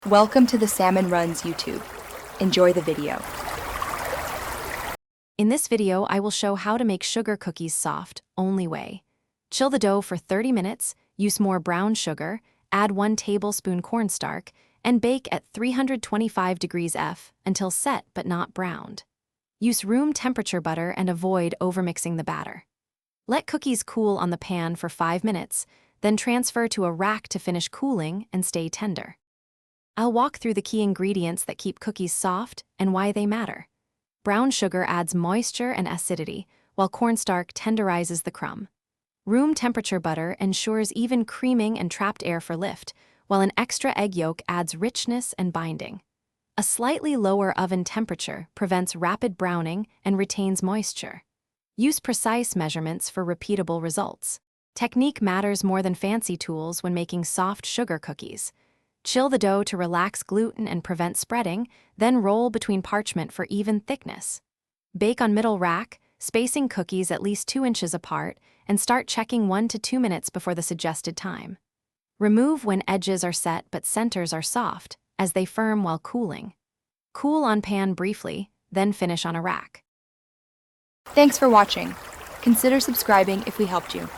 Welcome to the Salmon Runs YouTube. Enjoy the video. In this video, I will show how to make sugar cookies soft, only way. Chill the dough for 30 minutes, use more brown sugar, add 1 tablespoon cornstarch, and bake at 325 degrees F until set but not browned. Use room temperature butter and avoid overmixing the batter. Let cookies cool on the pan for 5 minutes, then transfer to a rack to finish cooling and stay tender. I'll walk through the key ingredients that keep cookies soft and why they matter. Brown sugar adds moisture and acidity, while cornstarch tenderizes the crumb. Room temperature butter ensures even creaming and trapped air for lift, while an extra egg yolk adds richness and binding. A slightly lower oven temperature prevents rapid browning and retains moisture. Use precise measurements for repeatable results. Technique matters more than fancy tools when making soft sugar cookies. Chill the dough to relax gluten and prevent spreading, then roll between parchment for even thickness. Bake on middle rack, spacing cookies at least 2 inches apart, and start checking 1 to 2 minutes before the suggested time. Remove when edges are set but centers are soft, as they firm while cooling. Cool on pan briefly, then finish on a rack. Thanks for watching. Consider subscribing if we helped you.